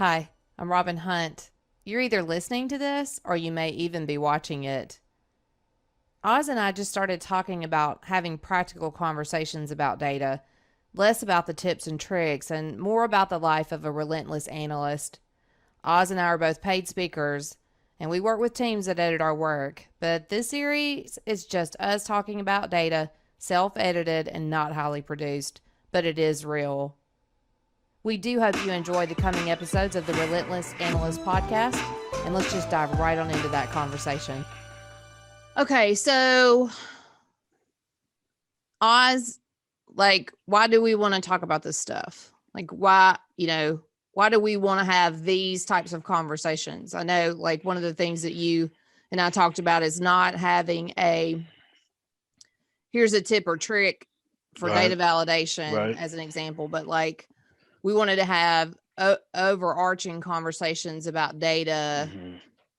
Hi, I'm Robin Hunt. You're either listening to this or you may even be watching it. Oz and I just started talking about having practical conversations about data, less about the tips and tricks, and more about the life of a relentless analyst. Oz and I are both paid speakers, and we work with teams that edit our work, but this series is just us talking about data, self edited and not highly produced, but it is real. We do hope you enjoy the coming episodes of the Relentless Analyst podcast, and let's just dive right on into that conversation. Okay, so Oz, why do we want to talk about this stuff? Why do we want to have these types of conversations? I know, one of the things that you and I talked about is not having here's a tip or trick for data validation as an example, but we wanted to have overarching conversations about data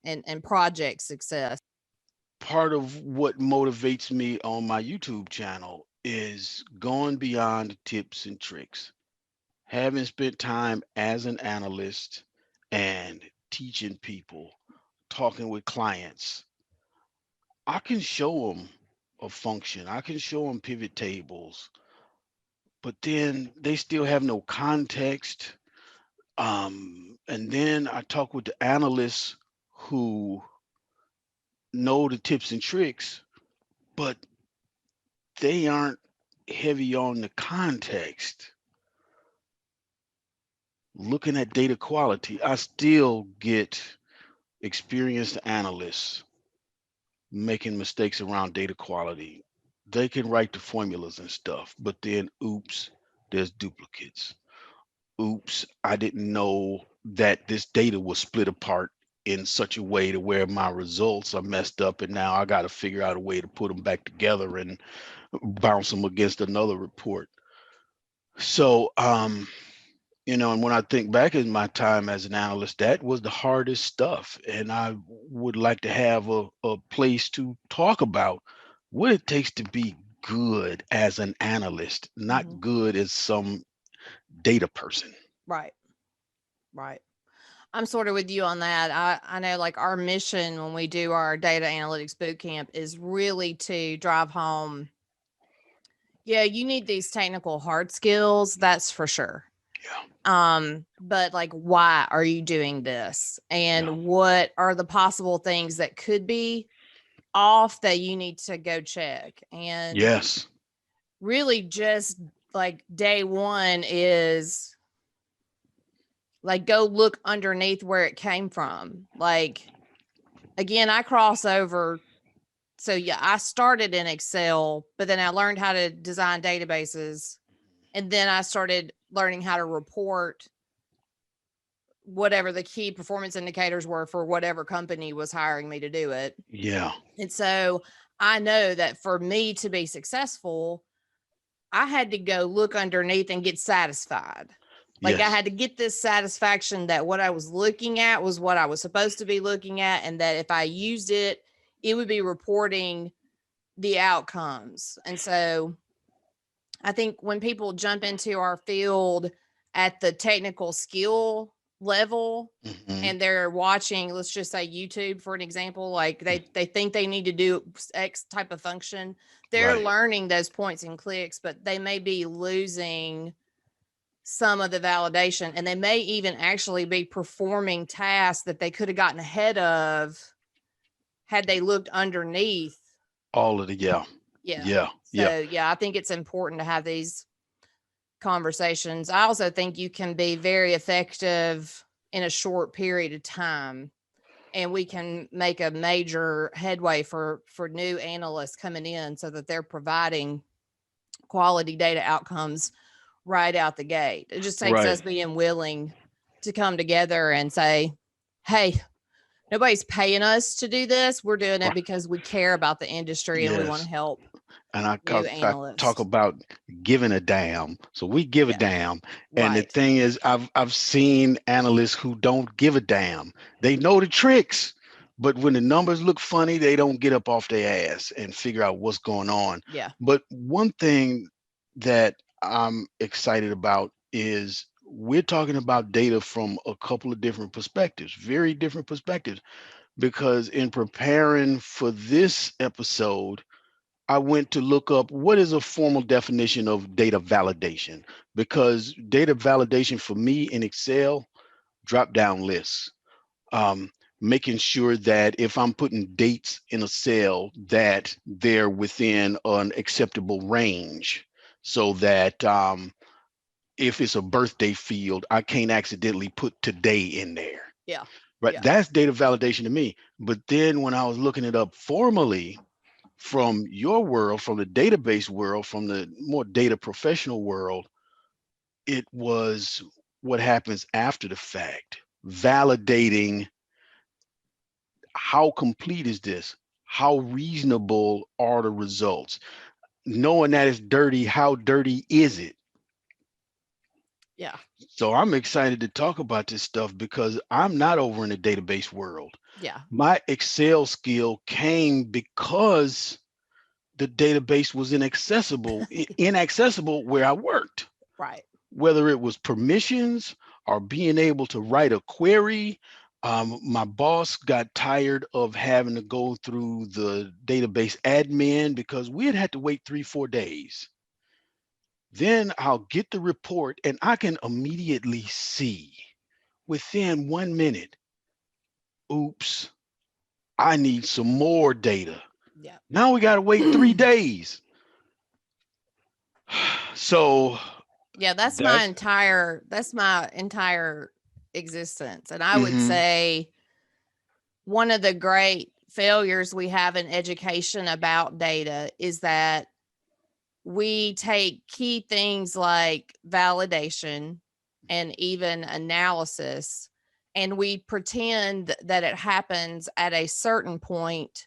and project success. Part of what motivates me on my YouTube channel is going beyond the tips and tricks. Having spent time as an analyst and teaching people, talking with clients, I can show them a function, I can show them pivot tables, but then they still have no context. And then I talk with the analysts who know the tips and tricks, but they aren't heavy on the context. Looking at data quality, I still get experienced analysts making mistakes around data quality. They can write the formulas and stuff, but then oops, there's duplicates. Oops, I didn't know that this data was split apart in such a way to where my results are messed up, and now I got to figure out a way to put them back together and bounce them against another report. So, and when I think back in my time as an analyst, that was the hardest stuff. And I would like to have a place to talk about what it takes to be good as an analyst, not good as some data person. Right. Right. I'm sort of with you on that. I know our mission when we do our data analytics boot camp is really to drive home. Yeah, you need these technical hard skills, that's for sure. But why are you doing this? And what are the possible things that could be off that you need to go check? And yes, really just day one is go look underneath where it came from. Again, I cross over. So yeah, I started in Excel, but then I learned how to design databases. And then I started learning how to report whatever the key performance indicators were for whatever company was hiring me to do it. yeah, And so I know that for me to be successful, I had to go look underneath and get satisfied. I yes, had to get this satisfaction that what I was looking at was what I was supposed to be looking at, and that if I used it, it would be reporting the outcomes. And so I think when people jump into our field at the technical skill level and they're watching, let's just say YouTube for an example, they think they need to do X type of function, they're learning those points and clicks, but they may be losing some of the validation, and they may even actually be performing tasks that they could have gotten ahead of had they looked underneath. all of the Yeah. So yeah, I think it's important to have these conversations. I also think you can be very effective in a short period of time, and we can make a major headway for new analysts coming in so that they're providing quality data outcomes right out the gate. It just takes us being willing to come together and say, hey, nobody's paying us to do this. We're doing it because we care about the industry and we want to help and I new talk analysts. about giving a damn. So we give a damn. And the Right. thing is, I've seen analysts who don't give a damn. They know the tricks, but when the numbers look funny, they don't get up off their ass and figure out what's going on. Yeah. But one thing that I'm excited about is we're talking about data from a couple of different perspectives, very different perspectives. Because in preparing for this episode, I went to look up what is a formal definition of data validation. Because data validation for me in Excel, drop down lists. Um, Making sure that if I'm putting dates in a cell, that they're within an acceptable range, so that if it's a birthday field, I can't accidentally put today in there. Yeah. Right. Yeah. That's data validation to me. But then when I was looking it up formally from your world, from the database world, from the more data professional world, it was what happens after the fact, validating how complete is this? How reasonable are the results? Knowing that it's dirty, how dirty is it? Yeah. So I'm excited to talk about this stuff because I'm not over in the database world. Yeah. My Excel skill came because the database was inaccessible where I worked, Right. whether it was permissions or being able to write a query. My boss got tired of having to go through the database admin because we had to wait 3, 4 days. Then I'll get the report and I can immediately see within 1 minute, oops, I need some more data. Yeah. Now we got to wait 3 days. So Yeah, that's that's my entire existence. And I would hmm say one of the great failures we have in education about data is that we take key things like validation and even analysis, and we pretend that it happens at a certain point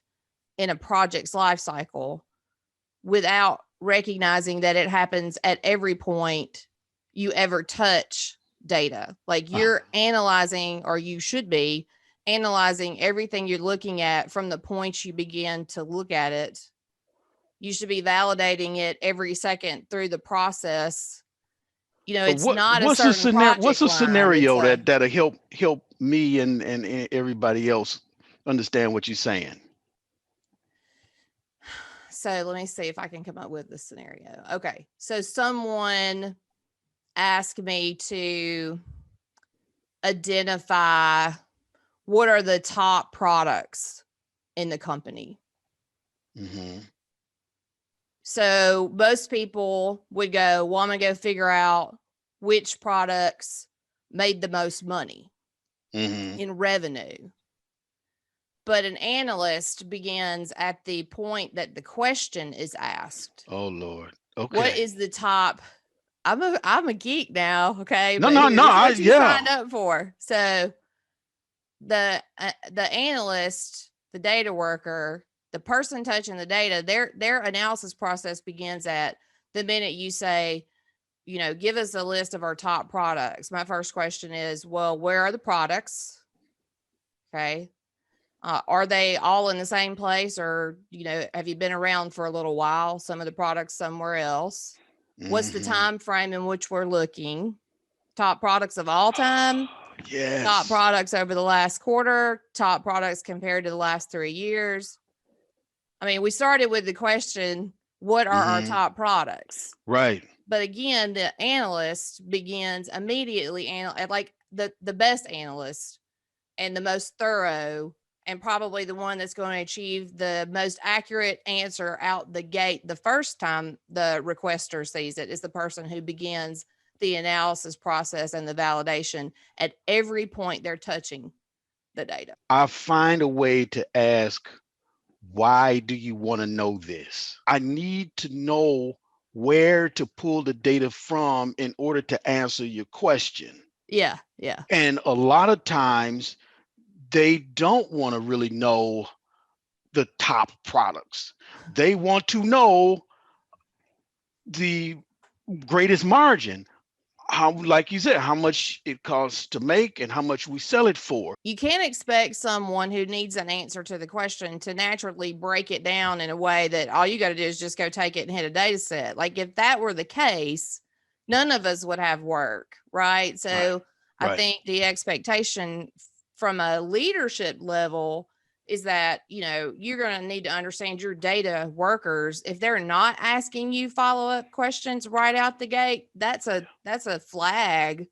in a project's life cycle without recognizing that it happens at every point you ever touch data. Like you're analyzing, or you should be analyzing everything you're looking at from the point you begin to look at it. You should be validating it every second through the process. You know, so it's what not a what's a certain scenario project what's a line. It's scenario a, that'll help me and everybody else understand what you're saying? so let me see if I can come up with the scenario. Okay. So someone asked me to identify what are the top products in the company. Mm-hmm. So most people would go, well, I'm going to go figure out which products made the most money Mm-hmm. in revenue. But an analyst begins at the point that the question is asked. Oh Lord. What Okay. is the top? I'm a geek now, okay? No, But no, here, no. this is I what you yeah. signed up for. So the analyst, the data worker, the person touching the data, their analysis process begins at the minute you say, you know, give us a list of our top products. My first question is, well, where are the products? Okay. Are they all in the same place, or, you know, have you been around for a little while? Some of the products somewhere else. What's the Mm-hmm. time frame in which we're looking? Top products of all time, top Yes. products over the last quarter, top products compared to the last 3 years. I mean, we started with the question, what are our Mm-hmm. top products? Right. But again, the analyst begins immediately, like the best analyst and the most thorough, and probably the one that's going to achieve the most accurate answer out the gate the first time the requester sees it, is the person who begins the analysis process and the validation at every point they're touching the data. I find a way to ask, why do you want to know this? I need to know where to pull the data from in order to answer your question. Yeah, yeah. And a lot of times they don't want to really know the top products. They want to know the greatest margin, how, like you said, how much it costs to make and how much we sell it for. You can't expect someone who needs an answer to the question to naturally break it down in a way that all you got to do is just go take it and hit a data set. Like if that were the case, none of us would have work, right? Right. So I Right. think the expectation from a leadership level is that, you know, you're going to need to understand your data workers. If they're not asking you follow-up questions right out the gate, that's a flag.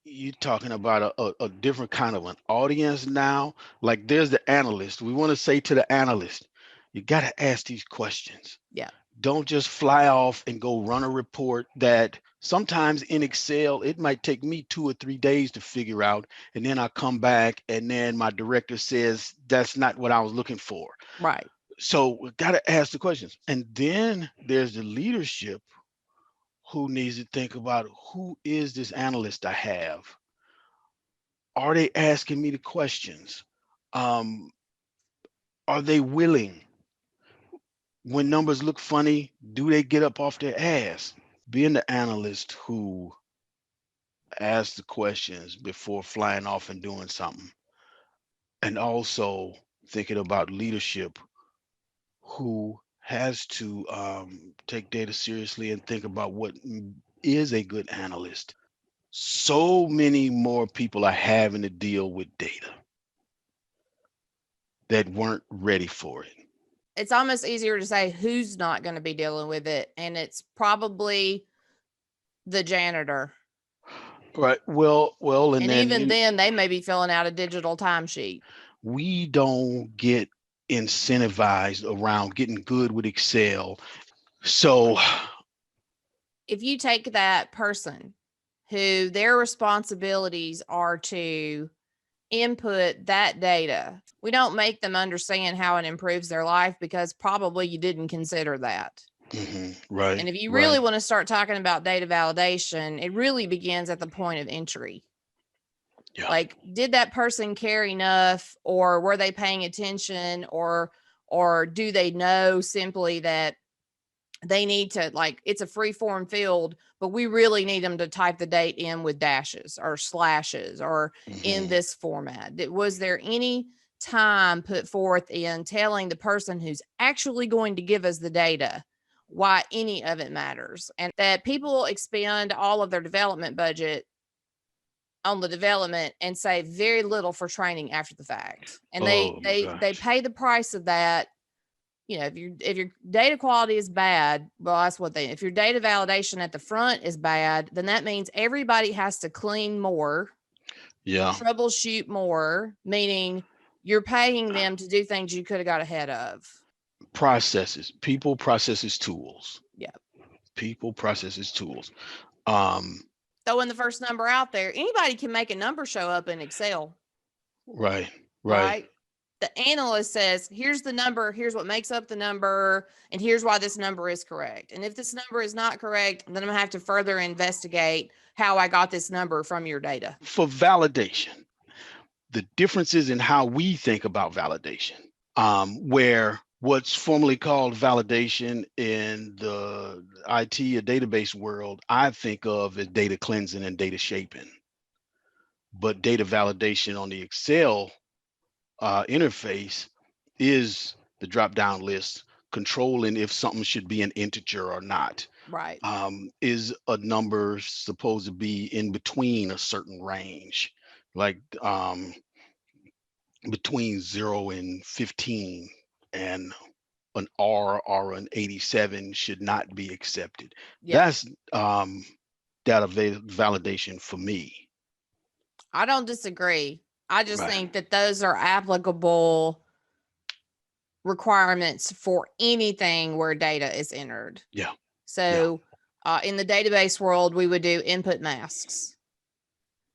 You're talking about a different kind of an audience now. Like there's the analyst. We want to say to the analyst, you got to ask these questions. Yeah. Don't just fly off and go run a report that sometimes in Excel, it might take me 2 or 3 days to figure out. And then I come back and then my director says, that's not what I was looking for. Right. So we got to ask the questions. And then there's the leadership who needs to think about who is this analyst I have? Are they asking me the questions? Um, are they willing? When numbers look funny, do they get up off their ass? Being the analyst who asks the questions before flying off and doing something, and also thinking about leadership who has to take data seriously and think about what is a good analyst. So many more people are having to deal with data that weren't ready for it. It's almost easier to say who's not going to be dealing with it. And it's probably the janitor. Right. Well, and And then even then, they may be filling out a digital timesheet. we don't get incentivized around getting good with Excel. So, If you take that person who their responsibilities are to input that data, we don't make them understand how it improves their life because probably you didn't consider that. right, And if you right, really want to start talking about data validation, it really begins at the point of entry. yeah, Like, did that person care enough, or were they paying attention, or do they know simply that they need to, like, it's a free form field, but we really need them to type the date in with dashes or slashes or in hmm this format. Was there any time put forth in telling the person who's actually going to give us the data why any of it matters? And that people expend all of their development budget on the development and save very little for training after the fact. And Oh my they gosh. pay the price of that. You know, if your data quality is bad, well, that's what they, if your data validation at the front is bad, then that means everybody has to clean more, Yeah, troubleshoot more, meaning you're paying them to do things you could have got ahead of. processes, people, processes, tools. Yeah. People, processes, tools. Um, Throwing the first number out there, anybody can make a number show up in Excel, right, right. right? The analyst says, here's the number, here's what makes up the number, and here's why this number is correct. And if this number is not correct, then I'm gonna have to further investigate how I got this number from your data. For validation, the differences in how we think about validation, where what's formerly called validation in the IT or database world, I think of as data cleansing and data shaping. But data validation on the Excel interface is the drop down list controlling if something should be an integer or not. Right. Is a number supposed to be in between a certain range, like between 0 and 15, and an R or an 87 should not be accepted. Yeah. That's data validation for me. I don't disagree. I just Right. think that those are applicable requirements for anything where data is entered. Yeah. Yeah. So in the database world, we would do input masks.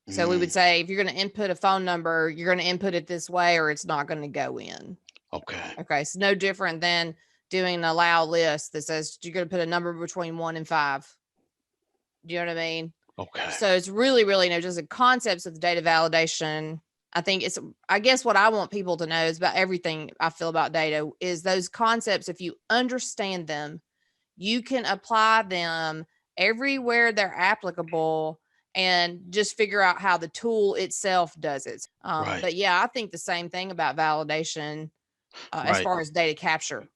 So we Mm, would say, if you're going to input a phone number, you're going to input it this way or it's not going to go in. okay. Okay. So no different than doing an allow list that says you're going to put a number between 1 and 5. Do you know what I mean? Okay. So it's really, really no, just the concepts of data validation. I think it's, I guess what I want people to know is about everything I feel about data is those concepts. If you understand them, you can apply them everywhere they're applicable and just figure out how the tool itself does it. Right. But yeah, I think the same thing about validation as Right. far as data capture.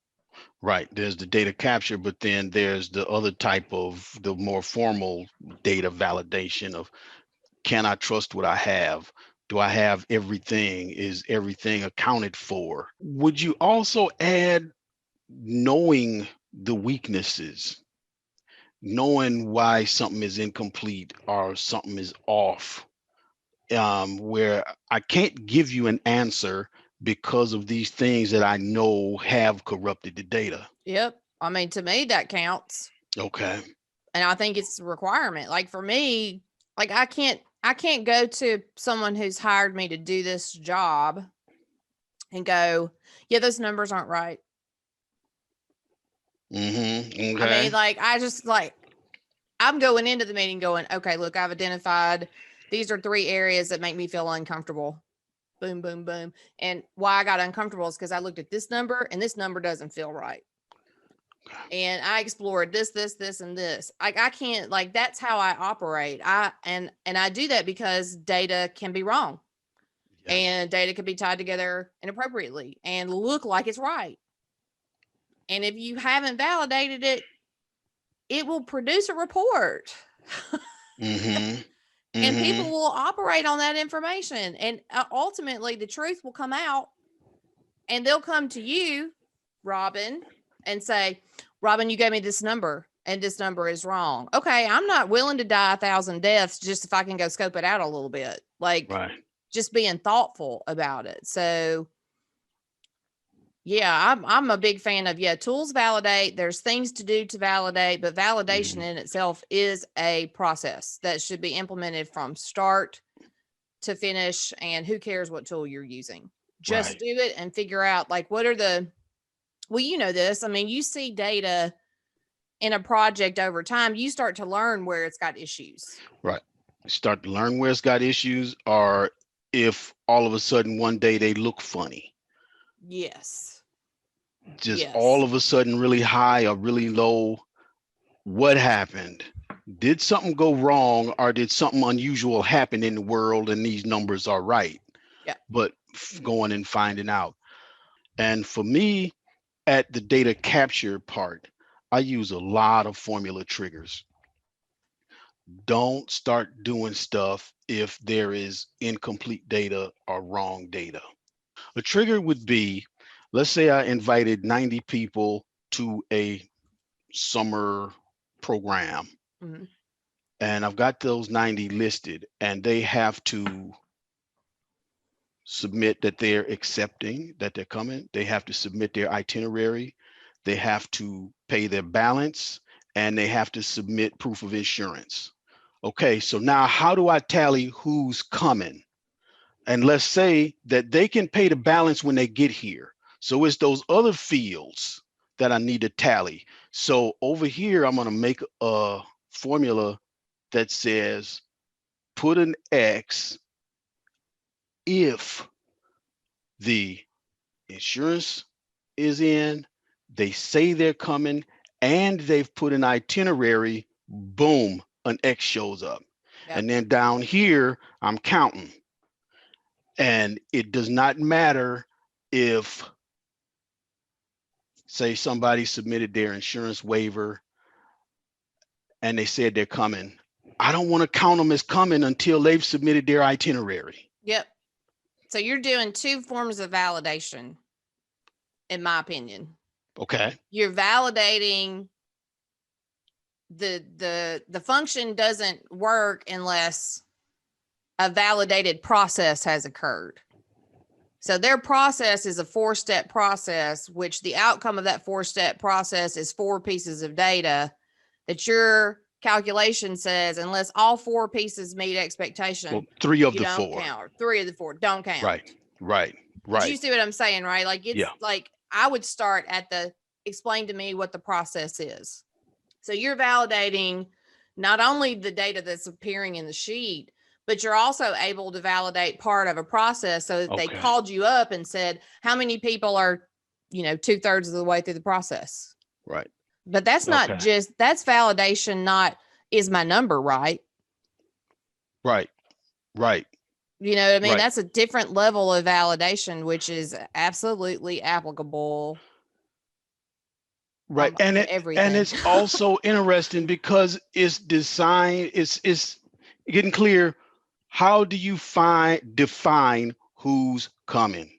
Right. There's the data capture, but then there's the other type of the more formal data validation of, can I trust what I have? Do I have everything? Is everything accounted for? Would you also add knowing the weaknesses, knowing why something is incomplete or something is off, where I can't give you an answer because of these things that I know have corrupted the data? Yep. I mean, to me, that counts. Okay. And I think it's a requirement. Like for me, like I can't go to someone who's hired me to do this job and go, yeah, those numbers aren't right. Mm-hmm. I mean, Okay. like I just like I'm going into the meeting going, okay, look, I've identified these are 3 areas that make me feel uncomfortable. Boom, boom, boom. And why I got uncomfortable is because I looked at this number and this number doesn't feel right. And I explored this, and this. Like I can't, like that's how I operate. And I do that because data can be wrong Yes. and data can be tied together inappropriately and look like it's right. And if you haven't validated it, it will produce a report. Mm-hmm. And Mm-hmm. people will operate on that information. And ultimately, the truth will come out and they'll come to you, Robin, and say, Robin, you gave me this number and this number is wrong. Okay, I'm not willing to die 1,000 deaths just if I can go scope it out a little bit. Like Right. just being thoughtful about it. So yeah, I'm a big fan of tools validate. There's things to do to validate, but validation Mm-hmm. in itself is a process that should be implemented from start to finish. And who cares what tool you're using? Just Right. do it and figure out like what are the well, you know this. I mean, you see data in a project over time, you start to learn where it's got issues. Right. Start to learn where it's got issues, or if all of a sudden one day they look funny, Yes. just all Yes. of a sudden really high or really low. What happened? Did something go wrong, or did something unusual happen in the world and these numbers are right? Yeah. But going and finding out. And for me, at the data capture part, I use a lot of formula triggers. Don't start doing stuff if there is incomplete data or wrong data. A trigger would be, let's say I invited 90 people to a summer program, Mhm. and I've got those 90 listed, and they have to submit that they're accepting, that they're coming. They have to submit their itinerary. They have to pay their balance, and they have to submit proof of insurance. Okay, so now how do I tally who's coming? And let's say that they can pay the balance when they get here. So it's those other fields that I need to tally. So over here, I'm going to make a formula that says put an X if the insurance is in, they say they're coming, and they've put an itinerary, boom, an X shows up. Yep. And then down here, I'm counting. And it does not matter if, say, somebody submitted their insurance waiver and they said they're coming. I don't want to count them as coming until they've submitted their itinerary. Yep. So you're doing 2 forms of validation, in my opinion. Okay. You're validating the function doesn't work unless a validated process has occurred. So their process is a 4-step process, which the outcome of that 4-step process is 4 pieces of data that your calculation says, unless all 4 pieces meet Well, expectation, three of you the don't four. count. Or 3 of the 4 don't count. Right. Right. But you Right. see what I'm saying, right? Like it's Yeah. like I would start at the explain to me what the process is. So you're validating not only the data that's appearing in the sheet, but you're also able to validate part of a process. So that they Okay. called you up and said, how many people are, 2/3 of the way through the process? Right. But that's not Okay. just, that's validation, not is my number right? Right. Right. You know what I mean? Right. That's a different level of validation, which is absolutely applicable Right. in And everything. it's also interesting because it's designed, it's getting clear. How do you define who's coming?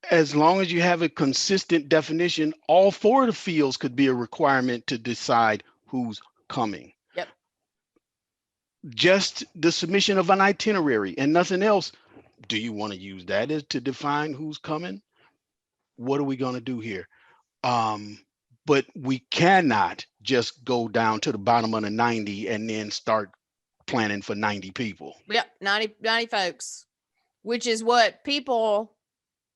As long as you have a consistent definition, all four of the fields could be a requirement to decide who's coming. Yep. Just the submission of an itinerary and nothing else. Do you want to use that as to define who's coming? What are we going to do here? But we cannot just go down to the bottom of the 90 and then start planning for 90 people. Yep. 90 folks, which is what people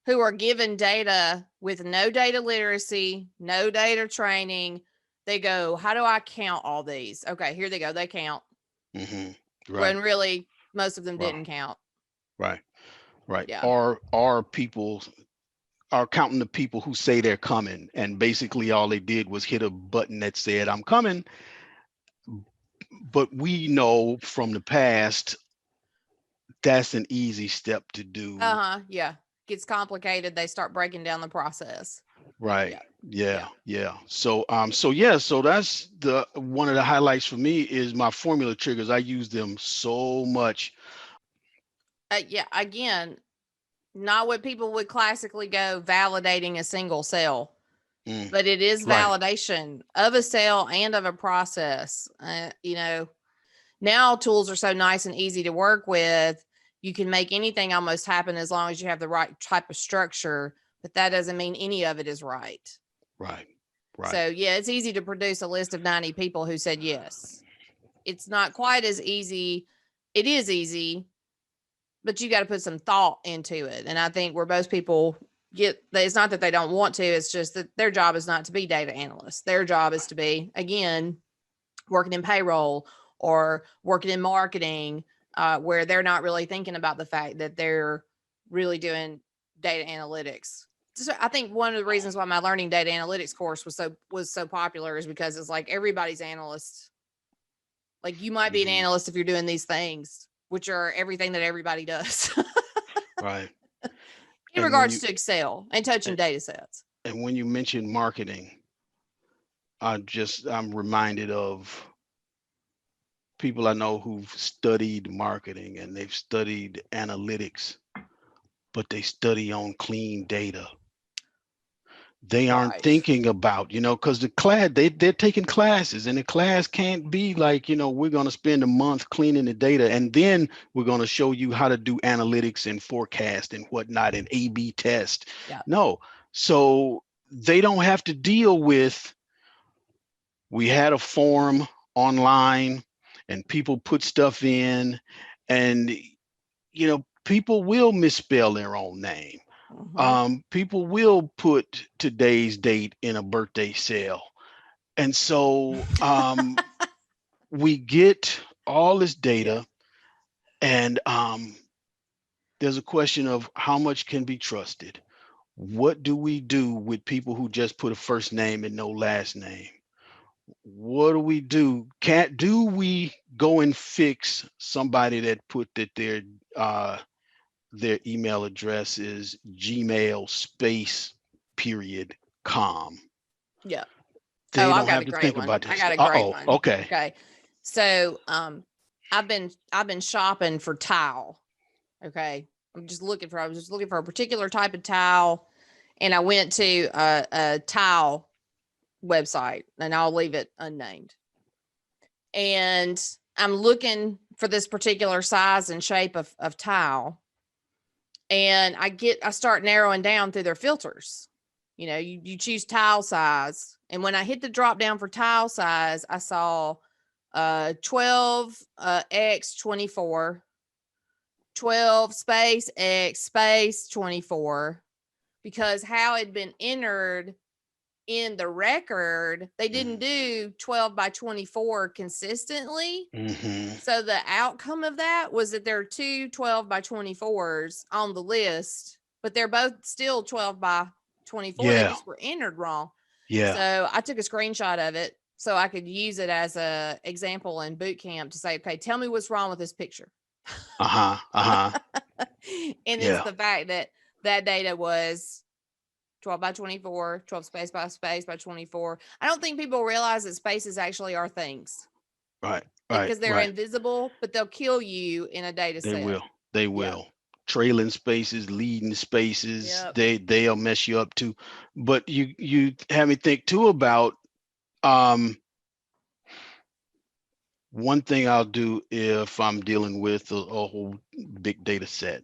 who are given data with no data literacy, no data training, they go, how do I count all these? Okay, here they go. They count. Mm-hmm. When Right. really most of them Wow. didn't count. Right. Right. Yeah. Are people are counting the people who say they're coming, and basically all they did was hit a button that said I'm coming. But we know from the past that's an easy step to do. Yeah. Gets complicated. They start breaking down the process. Right. Yeah. Yeah. Yeah. Yeah. So that's the one of the highlights for me is my formula triggers. I use them so much. Yeah. Again, not what people would classically go validating a single cell, Mm, but it is right. validation of a cell and of a process. Now tools are so nice and easy to work with. You can make anything almost happen as long as you have the right type of structure, but that doesn't mean any of it is right. Right. Right. So, yeah, it's easy to produce a list of 90 people who said yes. It's not quite as easy. It is easy, but you got to put some thought into it. And I think where most people it's not that they don't want to, it's just that their job is not to be data analysts. Their job is to be, again, working in payroll or working in marketing, where they're not really thinking about the fact that they're really doing data analytics. So I think one of the reasons why my learning data analytics course was so popular is because it's like everybody's analyst. Like you might be an Mm-hmm. analyst if you're doing these things, which are everything that everybody does. Right. In And when regards you to Excel and touching data sets. and when you mention marketing, I'm reminded of people I know who've studied marketing and they've studied analytics, but they study on clean data. They aren't Right. thinking about, because the class they're taking classes, and the class can't be like, we're going to spend a month cleaning the data and then we're going to show you how to do analytics and forecast and whatnot and A/B test. Yeah. No. So they don't have to deal with, we had a form online and people put stuff in, and people will misspell their own name. Mm-hmm. People will put today's date in a birthday cell. And so we get all this Yeah. data, and there's a question of how much can be trusted. What do we do with people who just put a first name and no last name? What do we do? Can't do we go and fix somebody that put that their email address is Gmail space period com? Yeah. Oh, They I've don't got a have to great think one. about I this. got a great Oh, one. okay. Okay. So, I've been shopping for tile. Okay. I was just looking for a particular type of tile, and I went to a tile website, and I'll leave it unnamed. And I'm looking for this particular size and shape of tile. And I start narrowing down through their filters. You choose tile size. And when I hit the drop down for tile size, I saw 12 x 24, 12 space x space 24, because how it had been entered in the record, they didn't do 12 by 24 consistently. Mm-hmm. So the outcome of that was that there are two 12 by 24s on the list, but they're both still 12 by 24. They Yeah. just were entered wrong. Yeah. So I took a screenshot of it so I could use it as a example in boot camp to say, okay, tell me what's wrong with this picture. Uh-huh. Uh-huh. And it's Yeah. the fact that that data was 12 by 24, 12 space by 24. I don't think people realize that spaces actually are things. Right, Because they're right. invisible, but they'll kill you in a data They set. will. They Yep. will. Trailing spaces, leading spaces, Yep. they'll mess you up too. But you have me think too about um one thing I'll do if I'm dealing with a whole big data set,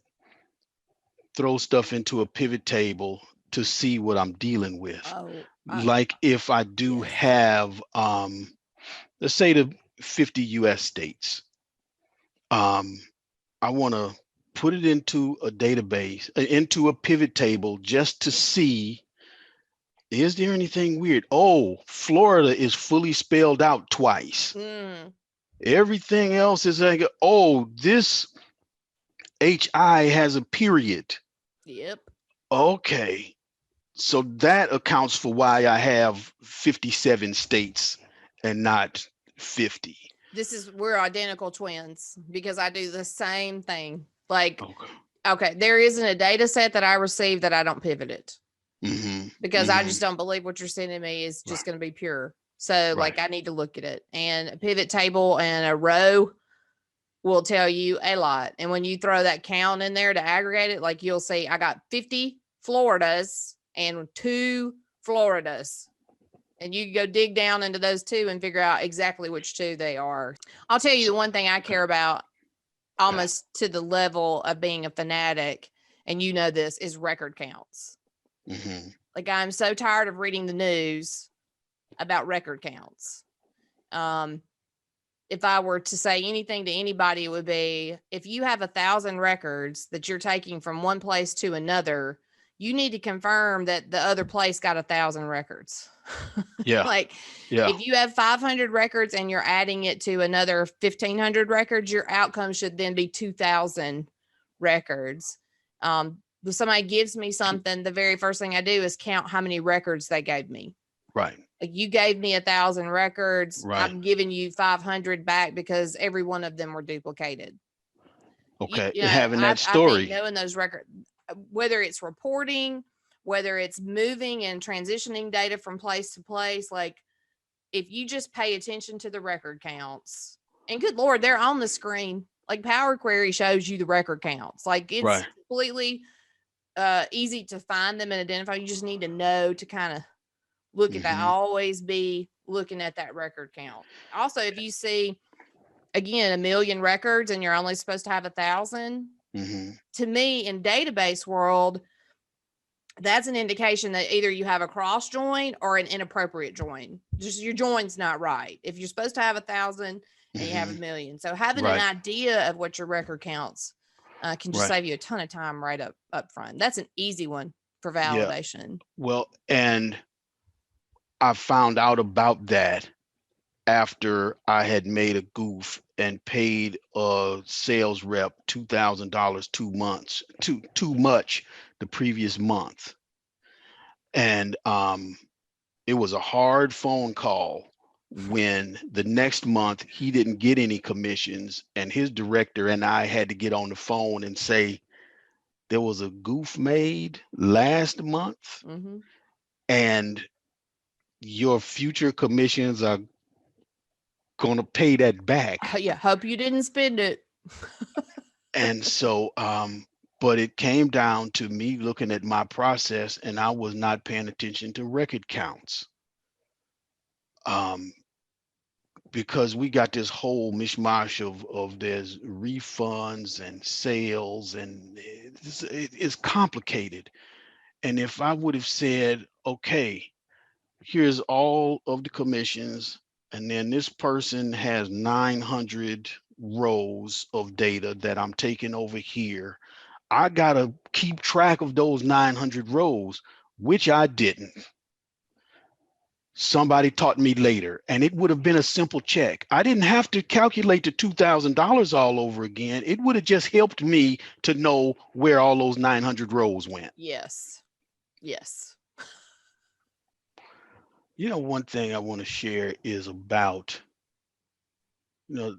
throw stuff into a pivot table to see what I'm dealing with. Oh, Like if I do yes. have let's say the 50 US states, um I want to put it into a database, into a pivot table, just to see, is there anything weird? Oh, Florida is fully spelled out twice. Mm, Everything else is like, oh, this HI has a period. yep. Okay. So that accounts for why I have 57 states and not 50. We're identical twins because I do the same thing. Like, Okay. okay, there isn't a data set that I receive that I don't pivot it Mm-hmm. because I Mm-hmm. just don't believe what you're sending me is Right. just going to be pure. So, Right. like, I need to look at it. And a pivot table and a row will tell you a lot. And when you throw that count in there to aggregate it, like you'll see, I got 50 Floridas and 2 Floridas. And you can go dig down into those 2 and figure out exactly which 2 they are. I'll tell you So, the one thing I care about okay. almost to the level of being a fanatic, and you know this, is record counts. Mm-hmm. Like, I'm so tired of reading the news about record counts. Um, if I were to say anything to anybody, it would be, if you have 1,000 records that you're taking from one place to another, you need to confirm that the other place got 1,000 records. Yeah. Like, Yeah. if you have 500 records and you're adding it to another 1,500 records, your outcome should then be 2,000 records. If somebody gives me something, the very first thing I do is count how many records they gave me. Right. Like, you gave me 1,000 records, Right. I'm giving you 500 back because every one of them were duplicated. Okay. You know, Having that I think story. knowing those records, whether it's reporting, whether it's moving and transitioning data from place to place, like, if you just pay attention to the record counts, and good Lord, they're on the screen. Like, Power Query shows you the record counts. Like, it's Right. completely easy to find them and identify. You just need to know to kind of look at that. Mm-hmm. Always be looking at that record count. Also, if you see, again, 1,000,000 records and you're only supposed to have 1,000, Mm-hmm. to me, in database world, that's an indication that either you have a cross join or an inappropriate join. Just your join's not right. If you're supposed to have 1,000 and you have Mm-hmm. 1,000,000, so having an Right. idea of what your record counts can just Right. save you a ton of time right up front. That's an easy one for Yeah. validation. Well, and I found out about that after I had made a goof and paid a sales rep $2,000 2 months too much the previous month. And it was a hard phone call when the next month he didn't get any commissions, and his director and I had to get on the phone and say there was a goof made last month, Mm-hmm. and your future commissions are going to pay that back. Yeah, hope you didn't spend it. And so but it came down to me looking at my process, and I was not paying attention to record counts. um because we got this whole mishmash of there's refunds and sales, and it's complicated. And if I would have said, okay, here's all of the commissions, and then this person has 900 rows of data that I'm taking over here, I gotta keep track of those 900 rows, which I didn't. Somebody taught me later, and it would have been a simple check. I didn't have to calculate the $2,000 all over again. It would have just helped me to know where all those 900 rows went. Yes. Yes. One thing I want to share is about, you know,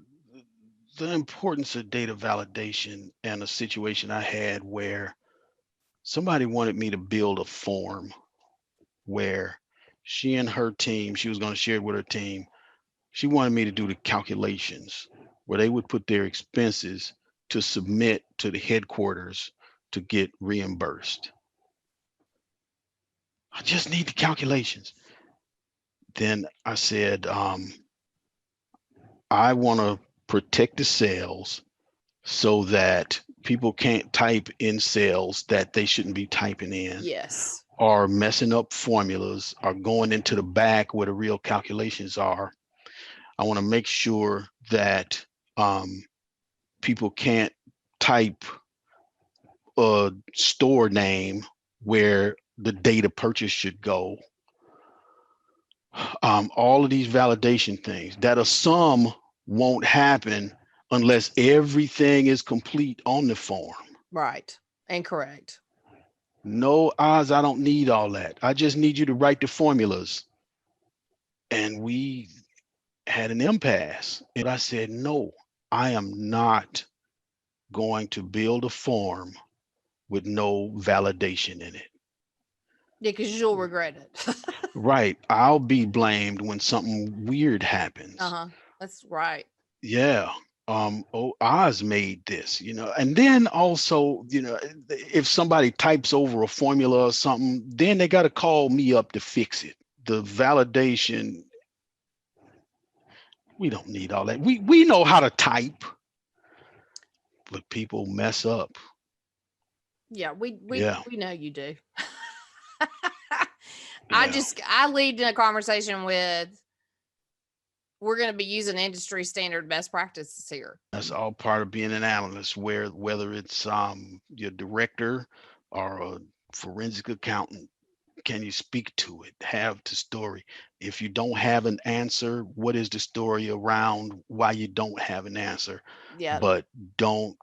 the importance of data validation, and a situation I had where somebody wanted me to build a form where she and her team, she was going to share it with her team. She wanted me to do the calculations where they would put their expenses to submit to the headquarters to get reimbursed. I just need the calculations. Then I said, I want to protect the cells so that people can't type in cells that they shouldn't be typing in, Yes. or messing up formulas, or going into the back where the real calculations are. I want to make sure that people can't type a store name where the data purchase should go. All of these validation things that a sum won't happen unless everything is complete on the form. Right. Incorrect. No odds, I don't need all that. I just need you to write the formulas. And we had an impasse. And I said, no, I am not going to build a form with no validation in it. Yeah, because you'll regret it. Right. I'll be blamed when something weird happens. Uh-huh. That's right. Yeah. Oh, Oz made this, and then also, if somebody types over a formula or something, then they got to call me up to fix it. The validation, we don't need all that. We know how to type, but people mess up. Yeah, we we Yeah. we know you do. Yeah. I lead in a conversation with, we're going to be using industry standard best practices here. That's all part of being an analyst, whether it's your director or a forensic accountant. Can you speak to it? Have the story. If you don't have an answer, what is the story around why you don't have an answer? Yeah. But don't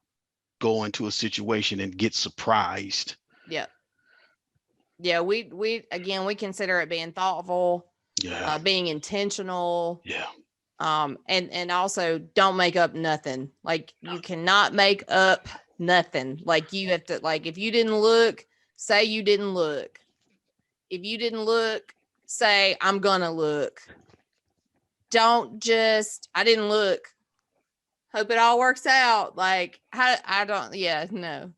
go into a situation and get surprised. Yeah. Yeah, we again, we consider it being thoughtful, Yeah. being intentional, Yeah. and also don't make up nothing. Like, you cannot make up nothing. Like, you have to, like, if you didn't look, say you didn't look. If you didn't look, say I'm gonna look. Don't just, I didn't look. Hope it all works out. Like, how, I don't, yeah, no.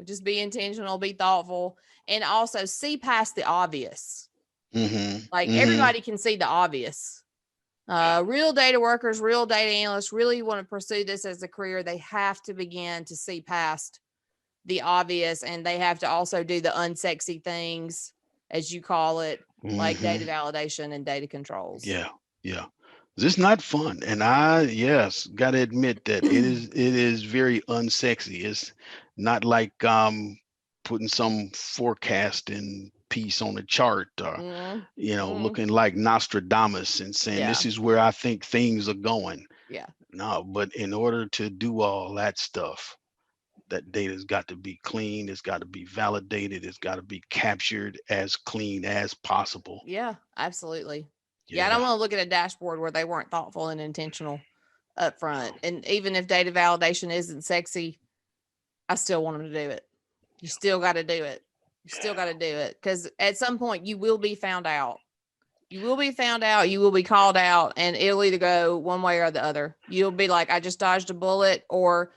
Just be intentional, be thoughtful, and also see past the obvious. Mm-hmm. Like, Mm-hmm. everybody can see the obvious. Real data workers, real data analysts really want to pursue this as a career. They have to begin to see past the obvious, and they have to also do the unsexy things, as you call it, like data Mm-hmm. validation and data controls. Yeah. Yeah. This is not fun. And I, yes, gotta admit that it is very unsexy. It's not like putting some forecasting piece on a chart, or Mm, mm, looking like Nostradamus and saying yeah, this is where I think things are going. yeah, No, but in order to do all that stuff, that data's got to be clean, it's got to be validated, it's got to be captured as clean as possible. yeah, absolutely. Yeah, I don't Yeah. want to look at a dashboard where they weren't thoughtful and intentional up front. And even if data validation isn't sexy, I still want them to do it. You still got to do it. You still got to do it, because at some point you will be found out. You will be found out. You will be called out, and it'll either go one way or the other. You'll be like, I just dodged a bullet, or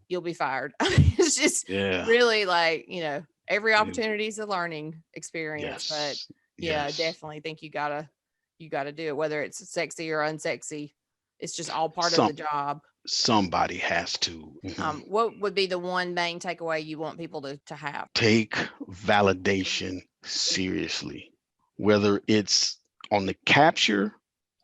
you'll be fired. It's just Yeah. really like, every You- opportunity is a learning experience. But Yes. yeah, Yes. definitely think you gotta do it, whether it's sexy or unsexy. It's just all part of the Some job. somebody has to. Mhm. What would be the one main takeaway you want people to have? Take validation seriously, whether it's on the capture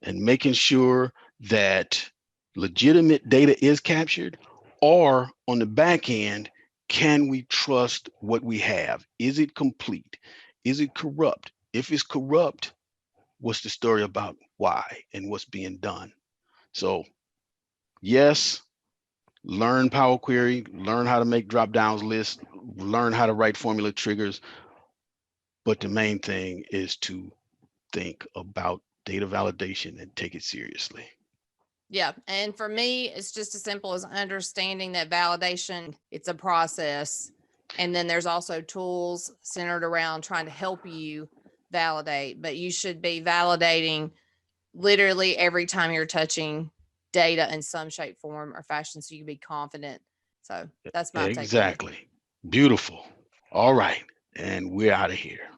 and making sure that legitimate data is captured, or on the back end, can we trust what we have? Is it complete? Is it corrupt? If it's corrupt, what's the story about why and what's being done? So, yes, learn Power Query, learn how to make drop downs lists, learn how to write formula triggers. But the main thing is to think about data validation and take it seriously. Yeah. And for me, it's just as simple as understanding that validation, it's a process. And then there's also tools centered around trying to help you validate, but you should be validating literally every time you're touching data in some shape, form, or fashion so you can be confident. So that's my take on it. Exactly. Beautiful. All right. And we're out of here.